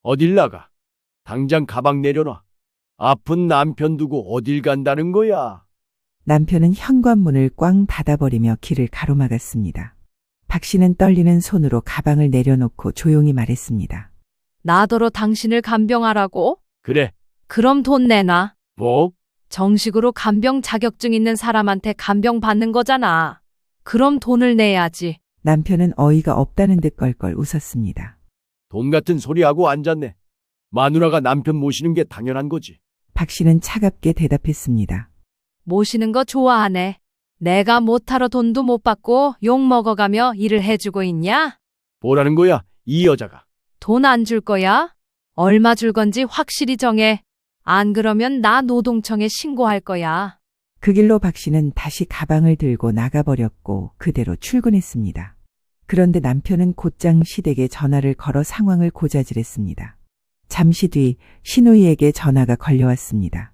어딜 나가? 당장 가방 내려놔. 아픈 남편 두고 어딜 간다는 거야? 남편은 현관문을 꽝 닫아버리며 길을 가로막았습니다. 박 씨는 떨리는 손으로 가방을 내려놓고 조용히 말했습니다. 나더러 당신을 간병하라고? 그래, 그럼 돈 내놔. 뭐? 정식으로 간병 자격증 있는 사람한테 간병 받는 거잖아. 그럼 돈을 내야지. 남편은 어이가 없다는 듯 껄껄 웃었습니다. 돈 같은 소리하고 앉았네. 마누라가 남편 모시는 게 당연한 거지. 박 씨는 차갑게 대답했습니다. 모시는 거 좋아하네. 내가 못하러 돈도 못 받고 욕 먹어가며 일을 해주고 있냐? 뭐라는 거야, 이 여자가. 돈 안 줄 거야? 얼마 줄 건지 확실히 정해. 안 그러면 나 노동청에 신고할 거야. 그 길로 박 씨는 다시 가방을 들고 나가버렸고 그대로 출근했습니다. 그런데 남편은 곧장 시댁에 전화를 걸어 상황을 고자질했습니다. 잠시 뒤 신우이에게 전화가 걸려왔습니다.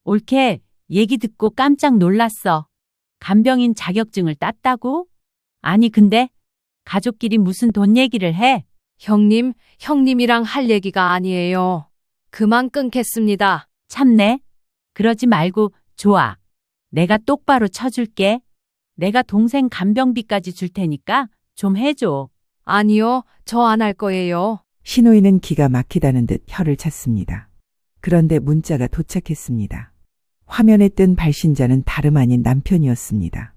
올케, 얘기 듣고 깜짝 놀랐어. 간병인 자격증을 땄다고? 아니 근데 가족끼리 무슨 돈 얘기를 해? 형님이랑 할 얘기가 아니에요. 그만 끊겠습니다. 참네. 그러지 말고 좋아. 내가 똑바로 쳐줄게. 내가 동생 간병비까지 줄 테니까 좀 해줘. 아니요, 저 안 할 거예요. 신우이는 기가 막히다는 듯 혀를 찼습니다. 그런데 문자가 도착했습니다. 화면에 뜬 발신자는 다름 아닌 남편이었습니다.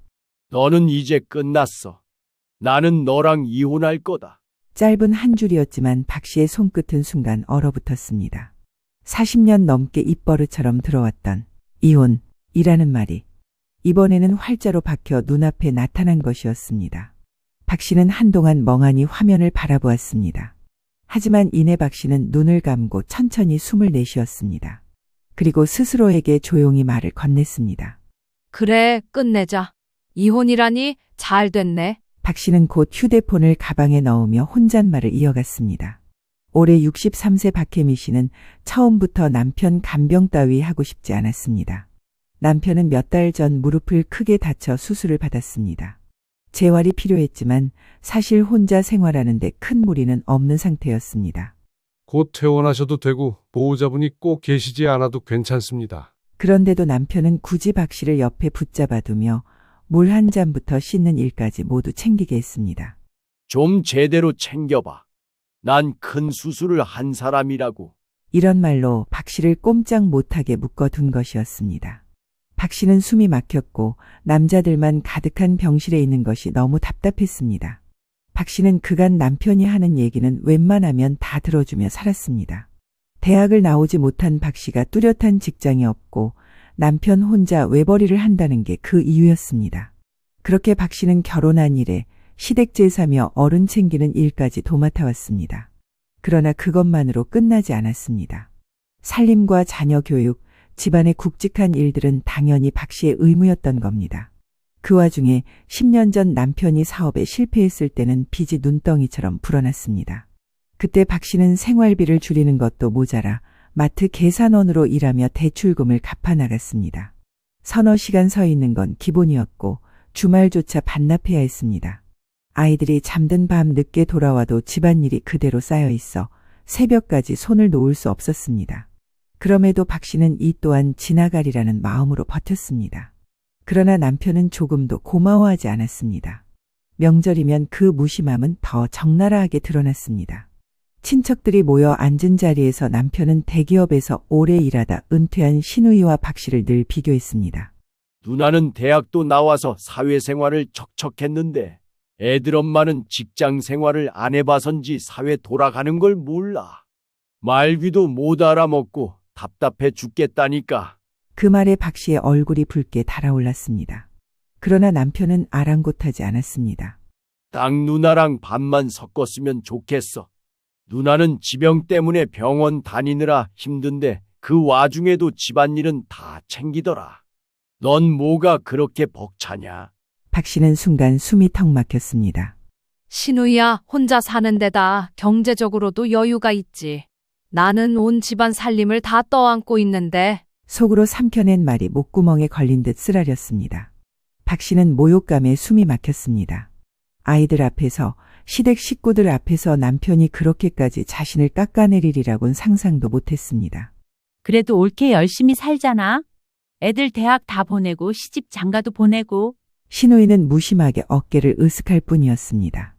너는 이제 끝났어. 나는 너랑 이혼할 거다. 짧은 한 줄이었지만 박 씨의 손끝은 순간 얼어붙었습니다. 40년 넘게 입버릇처럼 들어왔던 이혼이라는 말이 이번에는 활자로 박혀 눈앞에 나타난 것이었습니다. 박 씨는 한동안 멍하니 화면을 바라보았습니다. 하지만 이내 박 씨는 눈을 감고 천천히 숨을 내쉬었습니다. 그리고 스스로에게 조용히 말을 건넸습니다. 그래, 끝내자. 이혼이라니 잘 됐네. 박 씨는 곧 휴대폰을 가방에 넣으며 혼잣말을 이어갔습니다. 올해 63세 박혜미 씨는 처음부터 남편 간병 따위 하고 싶지 않았습니다. 남편은 몇 달 전 무릎을 크게 다쳐 수술을 받았습니다. 재활이 필요했지만 사실 혼자 생활하는데 큰 무리는 없는 상태였습니다. 곧 퇴원하셔도 되고 보호자분이 꼭 계시지 않아도 괜찮습니다. 그런데도 남편은 굳이 박 씨를 옆에 붙잡아두며 물 한 잔부터 씻는 일까지 모두 챙기게 했습니다. 좀 제대로 챙겨봐. 난 큰 수술을 한 사람이라고. 이런 말로 박 씨를 꼼짝 못하게 묶어둔 것이었습니다. 박 씨는 숨이 막혔고 남자들만 가득한 병실에 있는 것이 너무 답답했습니다. 박 씨는 그간 남편이 하는 얘기는 웬만하면 다 들어주며 살았습니다. 대학을 나오지 못한 박 씨가 뚜렷한 직장이 없고 남편 혼자 외벌이를 한다는 게 그 이유였습니다. 그렇게 박 씨는 결혼한 이래 시댁 제사며 어른 챙기는 일까지 도맡아왔습니다. 그러나 그것만으로 끝나지 않았습니다. 살림과 자녀 교육, 집안의 굵직한 일들은 당연히 박 씨의 의무였던 겁니다. 그 와중에 10년 전 남편이 사업에 실패했을 때는 빚이 눈덩이처럼 불어났습니다. 그때 박 씨는 생활비를 줄이는 것도 모자라 마트 계산원으로 일하며 대출금을 갚아 나갔습니다. 서너 시간 서 있는 건 기본이었고 주말조차 반납해야 했습니다. 아이들이 잠든 밤 늦게 돌아와도 집안일이 그대로 쌓여 있어 새벽까지 손을 놓을 수 없었습니다. 그럼에도 박 씨는 이 또한 지나가리라는 마음으로 버텼습니다. 그러나 남편은 조금도 고마워하지 않았습니다. 명절이면 그 무심함은 더 적나라하게 드러났습니다. 친척들이 모여 앉은 자리에서 남편은 대기업에서 오래 일하다 은퇴한 신우이와 박 씨를 늘 비교했습니다. 누나는 대학도 나와서 사회생활을 척척했는데 애들 엄마는 직장 생활을 안 해봐선지 사회 돌아가는 걸 몰라. 말귀도 못 알아먹고 답답해 죽겠다니까. 그 말에 박 씨의 얼굴이 붉게 달아올랐습니다. 그러나 남편은 아랑곳하지 않았습니다. 딱 누나랑 반만 섞었으면 좋겠어. 누나는 지병 때문에 병원 다니느라 힘든데 그 와중에도 집안일은 다 챙기더라. 넌 뭐가 그렇게 벅차냐? 박 씨는 순간 숨이 턱 막혔습니다. 신우야, 혼자 사는 데다 경제적으로도 여유가 있지. 나는 온 집안 살림을 다 떠안고 있는데. 속으로 삼켜낸 말이 목구멍에 걸린 듯 쓰라렸습니다. 박 씨는 모욕감에 숨이 막혔습니다. 아이들 앞에서 시댁 식구들 앞에서 남편이 그렇게까지 자신을 깎아내리리라곤 상상도 못했습니다. 그래도 옳게 열심히 살잖아. 애들 대학 다 보내고 시집 장가도 보내고. 신우이는 무심하게 어깨를 으쓱할 뿐이었습니다.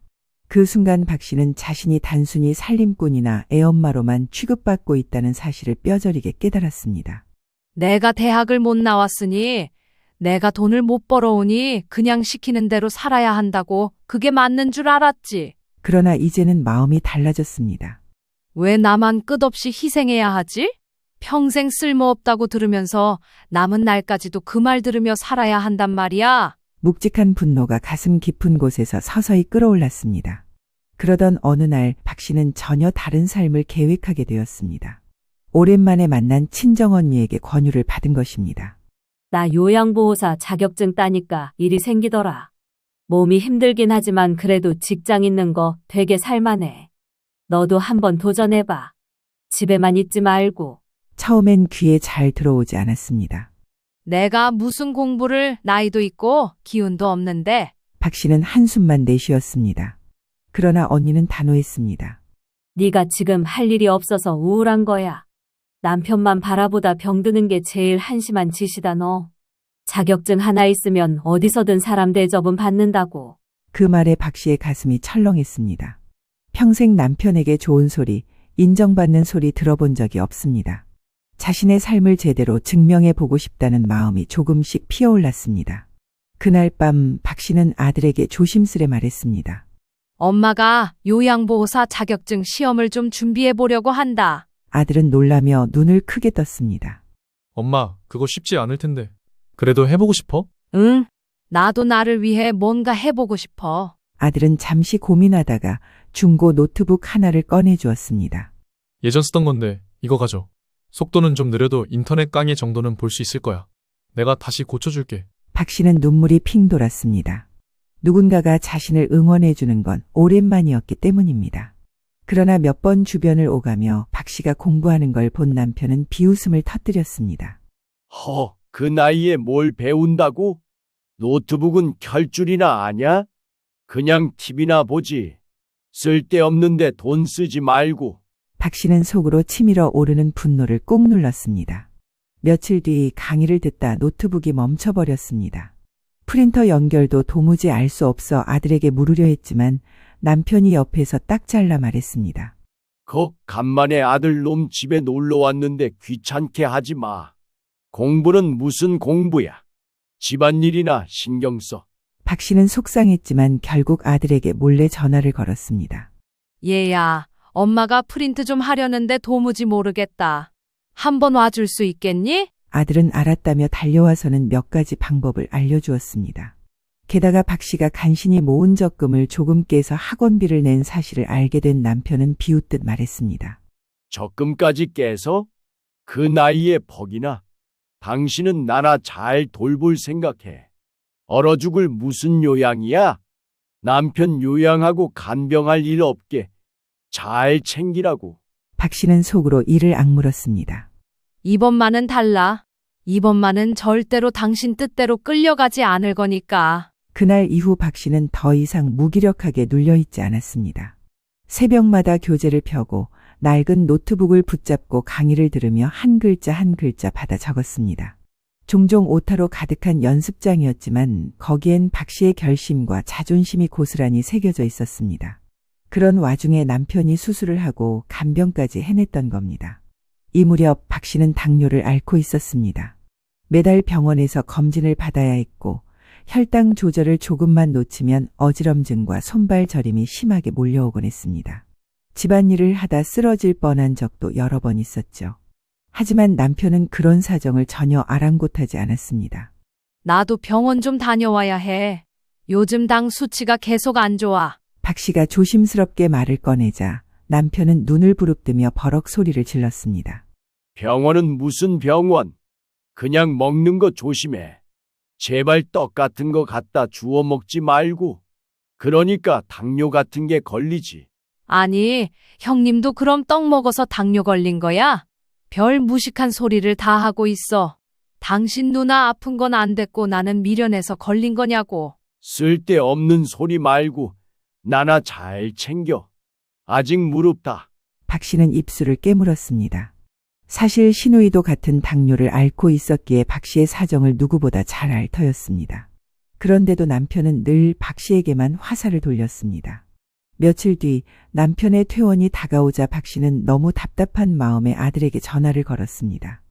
그 순간 박 씨는 자신이 단순히 살림꾼이나 애엄마로만 취급받고 있다는 사실을 뼈저리게 깨달았습니다. 내가 대학을 못 나왔으니, 내가 돈을 못 벌어오니 그냥 시키는 대로 살아야 한다고 그게 맞는 줄 알았지. 그러나 이제는 마음이 달라졌습니다. 왜 나만 끝없이 희생해야 하지? 평생 쓸모없다고 들으면서 남은 날까지도 그 말 들으며 살아야 한단 말이야. 묵직한 분노가 가슴 깊은 곳에서 서서히 끓어올랐습니다. 그러던 어느 날 박 씨는 전혀 다른 삶을 계획하게 되었습니다. 오랜만에 만난 친정언니에게 권유를 받은 것입니다. 나 요양보호사 자격증 따니까 일이 생기더라. 몸이 힘들긴 하지만 그래도 직장 있는 거 되게 살만해. 너도 한번 도전해봐. 집에만 있지 말고. 처음엔 귀에 잘 들어오지 않았습니다. 내가 무슨 공부를 나이도 있고 기운도 없는데. 박 씨는 한숨만 내쉬었습니다. 그러나 언니는 단호했습니다. 네가 지금 할 일이 없어서 우울한 거야. 남편만 바라보다 병드는 게 제일 한심한 짓이다 너. 자격증 하나 있으면 어디서든 사람 대접은 받는다고. 그 말에 박 씨의 가슴이 철렁했습니다. 평생 남편에게 좋은 소리, 인정받는 소리 들어본 적이 없습니다. 자신의 삶을 제대로 증명해 보고 싶다는 마음이 조금씩 피어올랐습니다. 그날 밤 박 씨는 아들에게 조심스레 말했습니다. 엄마가 요양보호사 자격증 시험을 좀 준비해 보려고 한다. 아들은 놀라며 눈을 크게 떴습니다. 엄마, 그거 쉽지 않을 텐데. 그래도 해보고 싶어? 응, 나도 나를 위해 뭔가 해보고 싶어. 아들은 잠시 고민하다가 중고 노트북 하나를 꺼내 주었습니다. 예전 쓰던 건데 이거 가져. 속도는 좀 느려도 인터넷 강의 정도는 볼 수 있을 거야. 내가 다시 고쳐줄게. 박 씨는 눈물이 핑 돌았습니다. 누군가가 자신을 응원해 주는 건 오랜만이었기 때문입니다. 그러나 몇 번 주변을 오가며 박 씨가 공부하는 걸 본 남편은 비웃음을 터뜨렸습니다. 그 나이에 뭘 배운다고? 노트북은 켤 줄이나 아냐? 그냥 TV나 보지. 쓸데없는데 돈 쓰지 말고. 박 씨는 속으로 치밀어 오르는 분노를 꾹 눌렀습니다. 며칠 뒤 강의를 듣다 노트북이 멈춰버렸습니다. 프린터 연결도 도무지 알 수 없어 아들에게 물으려 했지만 남편이 옆에서 딱 잘라 말했습니다. 간만에 아들놈 집에 놀러 왔는데 귀찮게 하지 마. 공부는 무슨 공부야. 집안일이나 신경 써. 박 씨는 속상했지만 결국 아들에게 몰래 전화를 걸었습니다. 얘야, 엄마가 프린트 좀 하려는데 도무지 모르겠다. 한번 와줄 수 있겠니? 아들은 알았다며 달려와서는 몇 가지 방법을 알려주었습니다. 게다가 박 씨가 간신히 모은 적금을 조금 깨서 학원비를 낸 사실을 알게 된 남편은 비웃듯 말했습니다. 적금까지 깨서? 그 나이에 퍽이나. 당신은 나나 잘 돌볼 생각해. 얼어 죽을 무슨 요양이야? 남편 요양하고 간병할 일 없게 잘 챙기라고. 박 씨는 속으로 이를 악물었습니다. 이번만은 달라. 이번만은 절대로 당신 뜻대로 끌려가지 않을 거니까. 그날 이후 박 씨는 더 이상 무기력하게 눌려있지 않았습니다. 새벽마다 교재를 펴고 낡은 노트북을 붙잡고 강의를 들으며 한 글자 한 글자 받아 적었습니다. 종종 오타로 가득한 연습장이었지만 거기엔 박 씨의 결심과 자존심이 고스란히 새겨져 있었습니다. 그런 와중에 남편이 수술을 하고 간병까지 해냈던 겁니다. 이 무렵 박 씨는 당뇨를 앓고 있었습니다. 매달 병원에서 검진을 받아야 했고 혈당 조절을 조금만 놓치면 어지럼증과 손발 저림이 심하게 몰려오곤 했습니다. 집안일을 하다 쓰러질 뻔한 적도 여러 번 있었죠. 하지만 남편은 그런 사정을 전혀 아랑곳하지 않았습니다. 나도 병원 좀 다녀와야 해. 요즘 당 수치가 계속 안 좋아. 박 씨가 조심스럽게 말을 꺼내자 남편은 눈을 부릅뜨며 버럭 소리를 질렀습니다. 병원은 무슨 병원? 그냥 먹는 거 조심해. 제발 떡 같은 거 갖다 주워 먹지 말고. 그러니까 당뇨 같은 게 걸리지. 아니, 형님도 그럼 떡 먹어서 당뇨 걸린 거야? 별 무식한 소리를 다 하고 있어. 당신 누나 아픈 건 안 됐고 나는 미련해서 걸린 거냐고. 쓸데없는 소리 말고 나나 잘 챙겨. 아직 무릅다. 박 씨는 입술을 깨물었습니다. 사실 신우이도 같은 당뇨를 앓고 있었기에 박 씨의 사정을 누구보다 잘 알 터였습니다. 그런데도 남편은 늘 박 씨에게만 화살을 돌렸습니다. 며칠 뒤 남편의 퇴원이 다가오자 박 씨는 너무 답답한 마음에 아들에게 전화를 걸었습니다.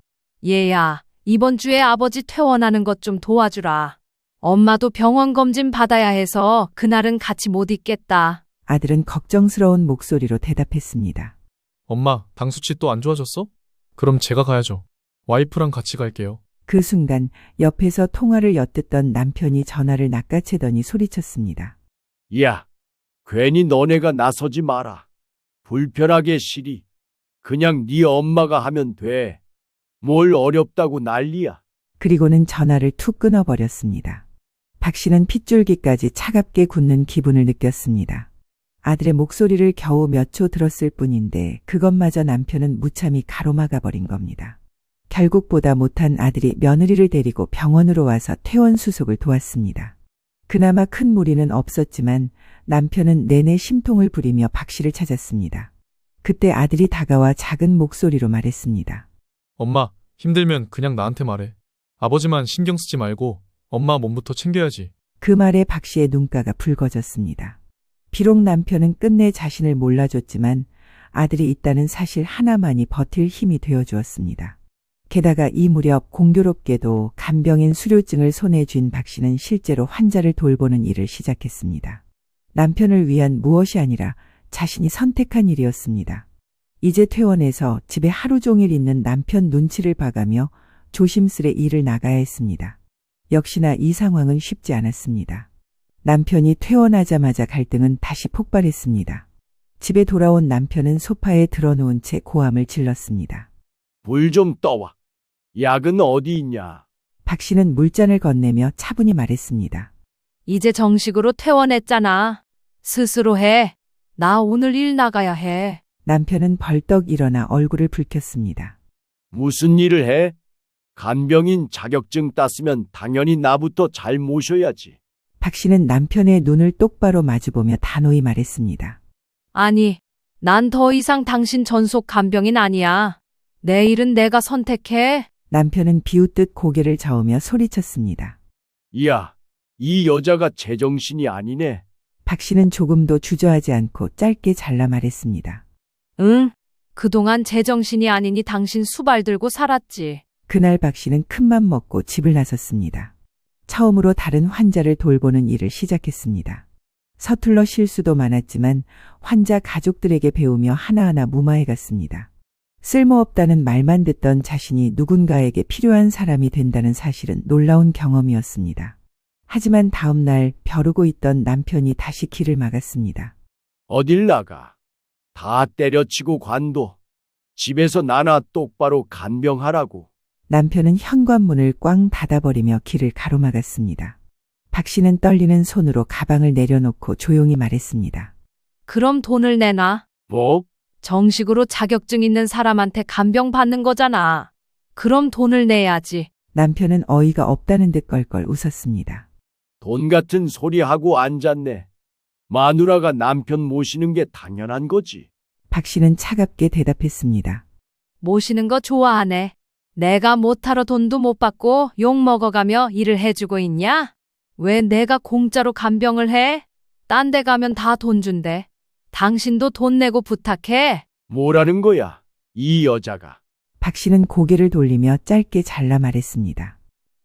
얘야, 이번 주에 아버지 퇴원하는 것 좀 도와주라. 엄마도 병원 검진 받아야 해서 그날은 같이 못 있겠다. 아들은 걱정스러운 목소리로 대답했습니다. 엄마, 당 수치 또 안 좋아졌어? 그럼 제가 가야죠. 와이프랑 같이 갈게요. 그 순간 옆에서 통화를 엿듣던 남편이 전화를 낚아채더니 소리쳤습니다. 야, 괜히 너네가 나서지 마라. 불편하게 시리. 그냥 네 엄마가 하면 돼. 뭘 어렵다고 난리야. 그리고는 전화를 툭 끊어버렸습니다. 박 씨는 핏줄기까지 차갑게 굳는 기분을 느꼈습니다. 아들의 목소리를 겨우 몇 초 들었을 뿐인데 그것마저 남편은 무참히 가로막아 버린 겁니다. 결국 보다 못한 아들이 며느리를 데리고 병원으로 와서 퇴원 수속을 도왔습니다. 그나마 큰 무리는 없었지만 남편은 내내 심통을 부리며 박 씨를 찾았습니다. 그때 아들이 다가와 작은 목소리로 말했습니다. 엄마, 힘들면 그냥 나한테 말해. 아버지만 신경 쓰지 말고 엄마 몸부터 챙겨야지. 그 말에 박 씨의 눈가가 붉어졌습니다. 비록 남편은 끝내 자신을 몰라줬지만 아들이 있다는 사실 하나만이 버틸 힘이 되어주었습니다. 게다가 이 무렵 공교롭게도 간병인 수료증을 손에 쥔 박 씨는 실제로 환자를 돌보는 일을 시작했습니다. 남편을 위한 무엇이 아니라 자신이 선택한 일이었습니다. 이제 퇴원해서 집에 하루 종일 있는 남편 눈치를 봐가며 조심스레 일을 나가야 했습니다. 역시나 이 상황은 쉽지 않았습니다. 남편이 퇴원하자마자 갈등은 다시 폭발했습니다. 집에 돌아온 남편은 소파에 드러누운 채 고함을 질렀습니다. 불 좀 떠와. 약은 어디 있냐? 박 씨는 물잔을 건네며 차분히 말했습니다. 이제 정식으로 퇴원했잖아. 스스로 해. 나 오늘 일 나가야 해. 남편은 벌떡 일어나 얼굴을 붉혔습니다. 무슨 일을 해? 간병인 자격증 땄으면 당연히 나부터 잘 모셔야지. 박 씨는 남편의 눈을 똑바로 마주보며 단호히 말했습니다. 아니, 난 더 이상 당신 전속 간병인 아니야. 내 일은 내가 선택해. 남편은 비웃듯 고개를 저으며 소리쳤습니다. 야, 이 여자가 제정신이 아니네. 박 씨는 조금도 주저하지 않고 짧게 잘라 말했습니다. 응, 그동안 제정신이 아니니 당신 수발 들고 살았지. 그날 박 씨는 큰맘 먹고 집을 나섰습니다. 처음으로 다른 환자를 돌보는 일을 시작했습니다. 서툴러 실수도 많았지만 환자 가족들에게 배우며 하나하나 무마해 갔습니다. 쓸모없다는 말만 듣던 자신이 누군가에게 필요한 사람이 된다는 사실은 놀라운 경험이었습니다. 하지만 다음 날 벼르고 있던 남편이 다시 길을 막았습니다. 어딜 나가? 다 때려치고 관둬. 집에서 나나 똑바로 간병하라고. 남편은 현관문을 꽝 닫아버리며 길을 가로막았습니다. 박 씨는 떨리는 손으로 가방을 내려놓고 조용히 말했습니다. 그럼 돈을 내놔. 뭐? 정식으로 자격증 있는 사람한테 간병 받는 거잖아. 그럼 돈을 내야지. 남편은 어이가 없다는 듯 껄껄 웃었습니다. 돈 같은 소리 하고 앉았네. 마누라가 남편 모시는 게 당연한 거지. 박 씨는 차갑게 대답했습니다. 모시는 거 좋아하네. 내가 못하러 돈도 못 받고 욕 먹어가며 일을 해주고 있냐? 왜 내가 공짜로 간병을 해? 딴 데 가면 다 돈 준대. 당신도 돈 내고 부탁해. 뭐라는 거야, 이 여자가. 박 씨는 고개를 돌리며 짧게 잘라 말했습니다.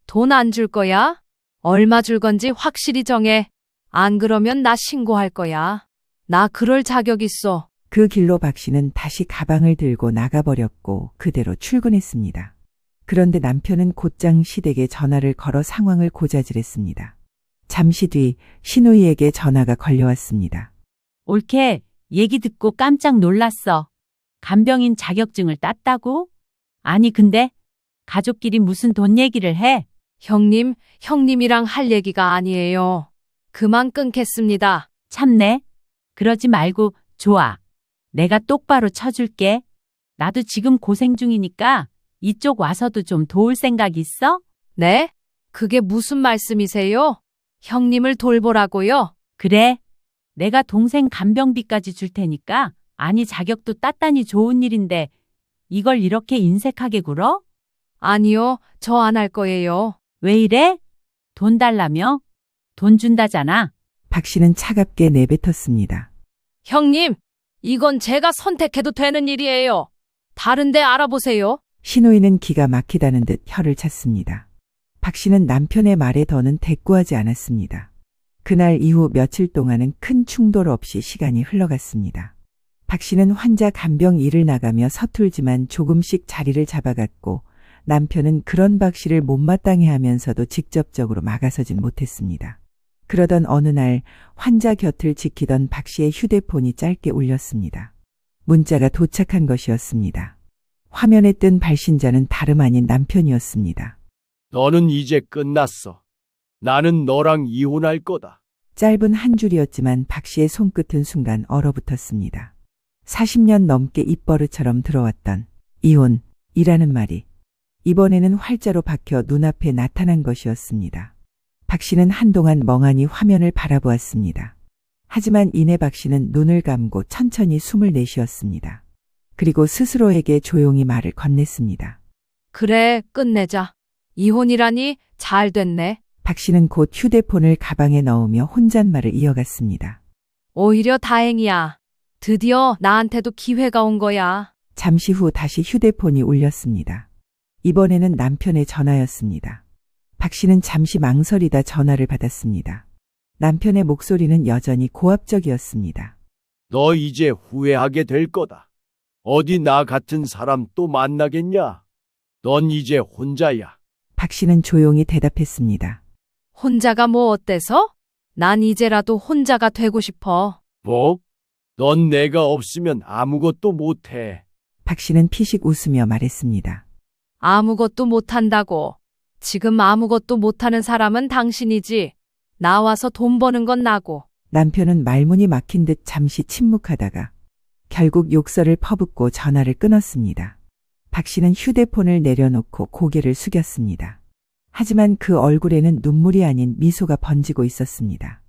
돈 안 줄 거야? 얼마 줄 건지 확실히 정해. 안 그러면 나 신고할 거야. 나 그럴 자격 있어. 그 길로 박 씨는 다시 가방을 들고 나가버렸고 그대로 출근했습니다. 그런데 남편은 곧장 시댁에 전화를 걸어 상황을 고자질했습니다. 잠시 뒤 신우이에게 전화가 걸려왔습니다. 옳게 얘기 듣고 깜짝 놀랐어. 간병인 자격증을 땄다고? 아니 근데 가족끼리 무슨 돈 얘기를 해? 형님이랑 할 얘기가 아니에요. 그만 끊겠습니다. 참네. 그러지 말고 좋아. 내가 똑바로 쳐줄게. 나도 지금 고생 중이니까 이쪽 와서도 좀 도울 생각 있어? 네? 그게 무슨 말씀이세요? 형님을 돌보라고요? 그래. 내가 동생 간병비까지 줄 테니까 아니 자격도 땄다니 좋은 일인데 이걸 이렇게 인색하게 굴어? 아니요, 저 안 할 거예요. 왜 이래? 돈 달라며? 돈 준다잖아. 박 씨는 차갑게 내뱉었습니다. 형님, 이건 제가 선택해도 되는 일이에요. 다른데 알아보세요. 신우이는 기가 막히다는 듯 혀를 찼습니다. 박 씨는 남편의 말에 더는 대꾸하지 않았습니다. 그날 이후 며칠 동안은 큰 충돌 없이 시간이 흘러갔습니다. 박 씨는 환자 간병 일을 나가며 서툴지만 조금씩 자리를 잡아갔고 남편은 그런 박 씨를 못마땅해 하면서도 직접적으로 막아서진 못했습니다. 그러던 어느 날 환자 곁을 지키던 박 씨의 휴대폰이 짧게 울렸습니다. 문자가 도착한 것이었습니다. 화면에 뜬 발신자는 다름 아닌 남편이었습니다. 너는 이제 끝났어. 나는 너랑 이혼할 거다. 짧은 한 줄이었지만 박 씨의 손끝은 순간 얼어붙었습니다. 40년 넘게 입버릇처럼 들어왔던 이혼이라는 말이 이번에는 활자로 박혀 눈앞에 나타난 것이었습니다. 박 씨는 한동안 멍하니 화면을 바라보았습니다. 하지만 이내 박 씨는 눈을 감고 천천히 숨을 내쉬었습니다. 그리고 스스로에게 조용히 말을 건넸습니다. 그래, 끝내자. 이혼이라니 잘 됐네. 박 씨는 곧 휴대폰을 가방에 넣으며 혼잣말을 이어갔습니다. 오히려 다행이야. 드디어 나한테도 기회가 온 거야. 잠시 후 다시 휴대폰이 울렸습니다. 이번에는 남편의 전화였습니다. 박 씨는 잠시 망설이다 전화를 받았습니다. 남편의 목소리는 여전히 고압적이었습니다. 너 이제 후회하게 될 거다. 어디 나 같은 사람 또 만나겠냐? 넌 이제 혼자야. 박 씨는 조용히 대답했습니다. 혼자가 뭐 어때서? 난 이제라도 혼자가 되고 싶어. 뭐? 넌 내가 없으면 아무것도 못해. 박 씨는 피식 웃으며 말했습니다. 아무것도 못한다고. 지금 아무것도 못하는 사람은 당신이지. 나와서 돈 버는 건 나고. 남편은 말문이 막힌 듯 잠시 침묵하다가 결국 욕설을 퍼붓고 전화를 끊었습니다. 박 씨는 휴대폰을 내려놓고 고개를 숙였습니다. 하지만 그 얼굴에는 눈물이 아닌 미소가 번지고 있었습니다.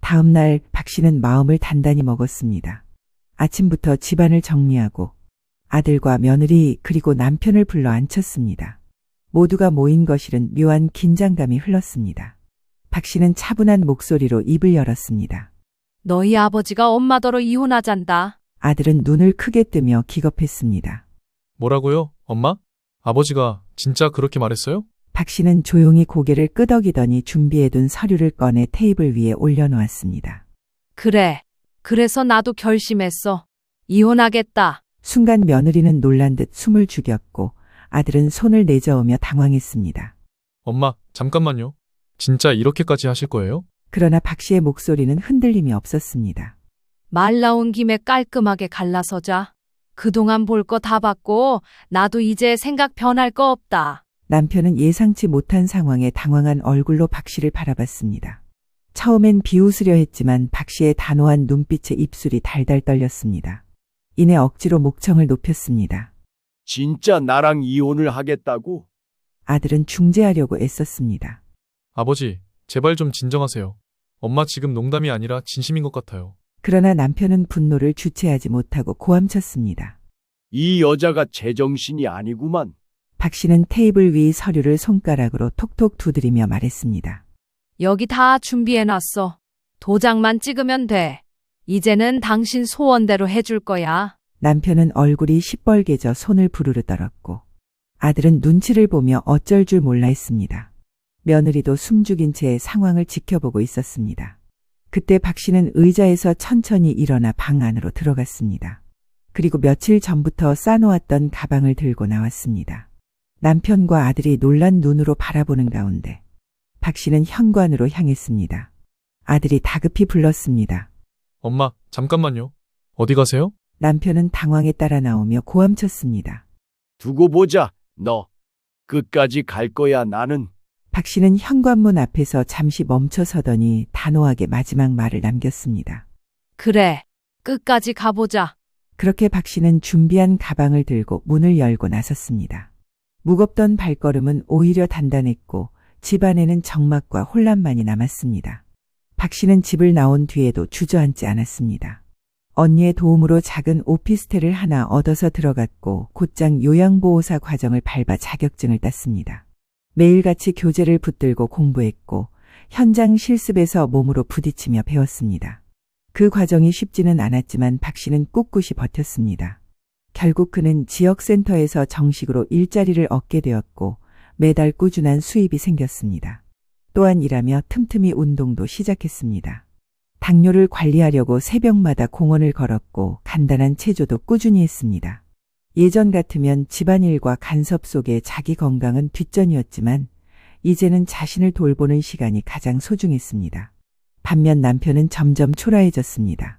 다음 날 박 씨는 마음을 단단히 먹었습니다. 아침부터 집안을 정리하고 아들과 며느리 그리고 남편을 불러 앉혔습니다. 모두가 모인 거실은 묘한 긴장감이 흘렀습니다. 박 씨는 차분한 목소리로 입을 열었습니다. 너희 아버지가 엄마더러 이혼하잔다. 아들은 눈을 크게 뜨며 기겁했습니다. 뭐라고요, 엄마? 아버지가 진짜 그렇게 말했어요? 박 씨는 조용히 고개를 끄덕이더니 준비해둔 서류를 꺼내 테이블 위에 올려놓았습니다. 그래. 그래서 나도 결심했어. 이혼하겠다. 순간 며느리는 놀란 듯 숨을 죽였고 아들은 손을 내저으며 당황했습니다. 엄마, 잠깐만요. 진짜 이렇게까지 하실 거예요? 그러나 박 씨의 목소리는 흔들림이 없었습니다. 말 나온 김에 깔끔하게 갈라서자. 그동안 볼 거 다 봤고 나도 이제 생각 변할 거 없다. 남편은 예상치 못한 상황에 당황한 얼굴로 박 씨를 바라봤습니다. 처음엔 비웃으려 했지만 박 씨의 단호한 눈빛에 입술이 달달 떨렸습니다. 이내 억지로 목청을 높였습니다. 진짜 나랑 이혼을 하겠다고? 아들은 중재하려고 애썼습니다. 아버지, 제발 좀 진정하세요. 엄마 지금 농담이 아니라 진심인 것 같아요. 그러나 남편은 분노를 주체하지 못하고 고함쳤습니다. 이 여자가 제정신이 아니구만. 박 씨는 테이블 위 서류를 손가락으로 톡톡 두드리며 말했습니다. 여기 다 준비해놨어. 도장만 찍으면 돼. 이제는 당신 소원대로 해줄 거야. 남편은 얼굴이 시뻘개져 손을 부르르 떨었고 아들은 눈치를 보며 어쩔 줄 몰라 했습니다. 며느리도 숨죽인 채 상황을 지켜보고 있었습니다. 그때 박 씨는 의자에서 천천히 일어나 방 안으로 들어갔습니다. 그리고 며칠 전부터 싸놓았던 가방을 들고 나왔습니다. 남편과 아들이 놀란 눈으로 바라보는 가운데 박 씨는 현관으로 향했습니다. 아들이 다급히 불렀습니다. 엄마, 잠깐만요. 어디 가세요? 남편은 당황에 따라 나오며 고함쳤습니다. 두고 보자, 너. 끝까지 갈 거야, 나는. 박 씨는 현관문 앞에서 잠시 멈춰 서더니 단호하게 마지막 말을 남겼습니다. 그래. 끝까지 가보자. 그렇게 박 씨는 준비한 가방을 들고 문을 열고 나섰습니다. 무겁던 발걸음은 오히려 단단했고 집안에는 적막과 혼란만이 남았습니다. 박 씨는 집을 나온 뒤에도 주저앉지 않았습니다. 언니의 도움으로 작은 오피스텔을 하나 얻어서 들어갔고 곧장 요양보호사 과정을 밟아 자격증을 땄습니다. 매일같이 교재를 붙들고 공부했고 현장 실습에서 몸으로 부딪히며 배웠습니다. 그 과정이 쉽지는 않았지만 박 씨는 꿋꿋이 버텼습니다. 결국 그는 지역센터에서 정식으로 일자리를 얻게 되었고 매달 꾸준한 수입이 생겼습니다. 또한 일하며 틈틈이 운동도 시작했습니다. 당뇨를 관리하려고 새벽마다 공원을 걸었고 간단한 체조도 꾸준히 했습니다. 예전 같으면 집안일과 간섭 속에 자기 건강은 뒷전이었지만 이제는 자신을 돌보는 시간이 가장 소중했습니다. 반면 남편은 점점 초라해졌습니다.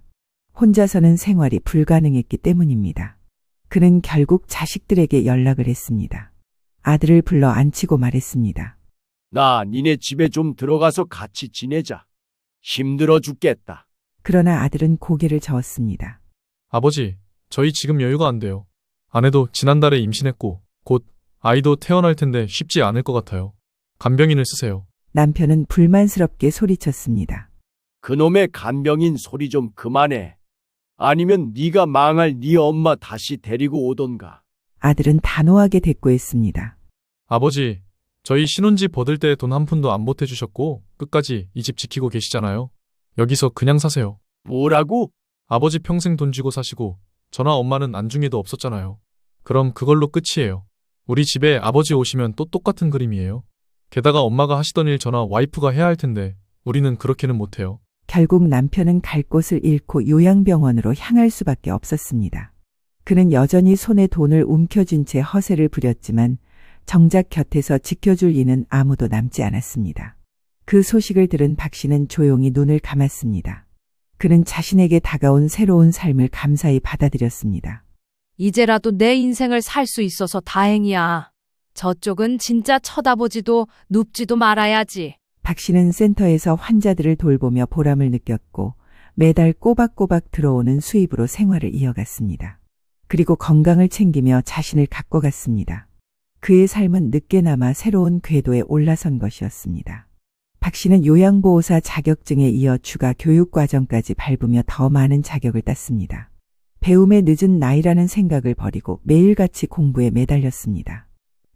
혼자서는 생활이 불가능했기 때문입니다. 그는 결국 자식들에게 연락을 했습니다. 아들을 불러 앉히고 말했습니다. 나 니네 집에 좀 들어가서 같이 지내자. 힘들어 죽겠다. 그러나 아들은 고개를 저었습니다. 아버지, 저희 지금 여유가 안 돼요. 아내도 지난달에 임신했고 곧 아이도 태어날 텐데 쉽지 않을 것 같아요. 간병인을 쓰세요. 남편은 불만스럽게 소리쳤습니다. 그놈의 간병인 소리 좀 그만해. 아니면 네가 망할 네 엄마 다시 데리고 오던가. 아들은 단호하게 대꾸했습니다. 아버지, 저희 신혼집 얻을 때 돈 한 푼도 안 보태주셨고 끝까지 이 집 지키고 계시잖아요. 여기서 그냥 사세요. 뭐라고? 아버지 평생 돈 쥐고 사시고 저나 엄마는 안중에도 없었잖아요. 그럼 그걸로 끝이에요. 우리 집에 아버지 오시면 또 똑같은 그림이에요. 게다가 엄마가 하시던 일 저나 와이프가 해야 할 텐데 우리는 그렇게는 못해요. 결국 남편은 갈 곳을 잃고 요양병원으로 향할 수밖에 없었습니다. 그는 여전히 손에 돈을 움켜쥔 채 허세를 부렸지만 정작 곁에서 지켜줄 이는 아무도 남지 않았습니다. 그 소식을 들은 박 씨는 조용히 눈을 감았습니다. 그는 자신에게 다가온 새로운 삶을 감사히 받아들였습니다. 이제라도 내 인생을 살 수 있어서 다행이야. 저쪽은 진짜 쳐다보지도 눕지도 말아야지. 박 씨는 센터에서 환자들을 돌보며 보람을 느꼈고 매달 꼬박꼬박 들어오는 수입으로 생활을 이어갔습니다. 그리고 건강을 챙기며 자신을 가꿔갔습니다. 그의 삶은 늦게나마 새로운 궤도에 올라선 것이었습니다. 박 씨는 요양보호사 자격증에 이어 추가 교육과정까지 밟으며 더 많은 자격을 땄습니다. 배움의 늦은 나이라는 생각을 버리고 매일같이 공부에 매달렸습니다.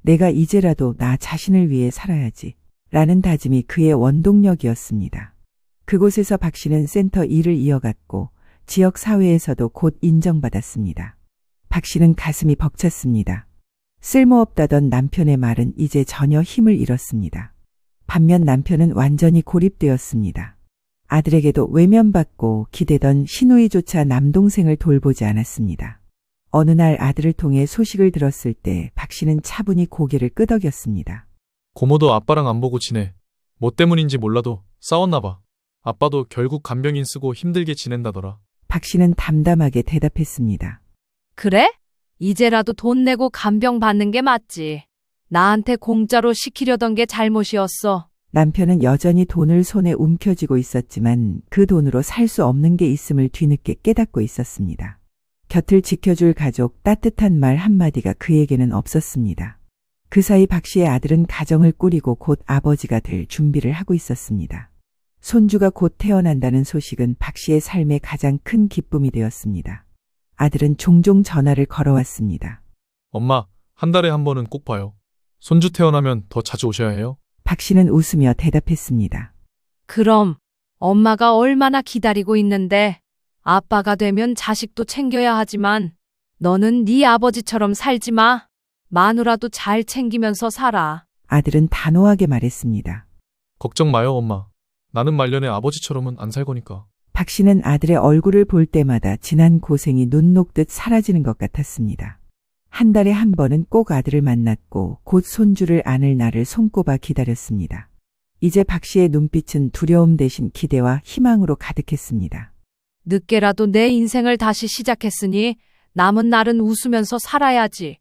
내가 이제라도 나 자신을 위해 살아야지 라는 다짐이 그의 원동력이었습니다. 그곳에서 박 씨는 센터 일을 이어갔고 지역 사회에서도 곧 인정받았습니다. 박 씨는 가슴이 벅찼습니다. 쓸모없다던 남편의 말은 이제 전혀 힘을 잃었습니다. 반면 남편은 완전히 고립되었습니다. 아들에게도 외면받고 기대던 시누이조차 남동생을 돌보지 않았습니다. 어느 날 아들을 통해 소식을 들었을 때 박 씨는 차분히 고개를 끄덕였습니다. 고모도 아빠랑 안 보고 지내. 뭐 때문인지 몰라도 싸웠나 봐. 아빠도 결국 간병인 쓰고 힘들게 지낸다더라. 박 씨는 담담하게 대답했습니다. 그래? 이제라도 돈 내고 간병 받는 게 맞지. 나한테 공짜로 시키려던 게 잘못이었어. 남편은 여전히 돈을 손에 움켜쥐고 있었지만 그 돈으로 살 수 없는 게 있음을 뒤늦게 깨닫고 있었습니다. 곁을 지켜줄 가족, 따뜻한 말 한마디가 그에게는 없었습니다. 그 사이 박 씨의 아들은 가정을 꾸리고 곧 아버지가 될 준비를 하고 있었습니다. 손주가 곧 태어난다는 소식은 박 씨의 삶의 가장 큰 기쁨이 되었습니다. 아들은 종종 전화를 걸어왔습니다. 엄마, 한 달에 한 번은 꼭 봐요. 손주 태어나면 더 자주 오셔야 해요. 박 씨는 웃으며 대답했습니다. 그럼 엄마가 얼마나 기다리고 있는데. 아빠가 되면 자식도 챙겨야 하지만 너는 네 아버지처럼 살지 마. 마누라도 잘 챙기면서 살아. 아들은 단호하게 말했습니다. 걱정 마요, 엄마. 나는 말년에 아버지처럼은 안 살 거니까. 박 씨는 아들의 얼굴을 볼 때마다 지난 고생이 눈 녹듯 사라지는 것 같았습니다. 한 달에 한 번은 꼭 아들을 만났고 곧 손주를 안을 날을 손꼽아 기다렸습니다. 이제 박 씨의 눈빛은 두려움 대신 기대와 희망으로 가득했습니다. 늦게라도 내 인생을 다시 시작했으니 남은 날은 웃으면서 살아야지.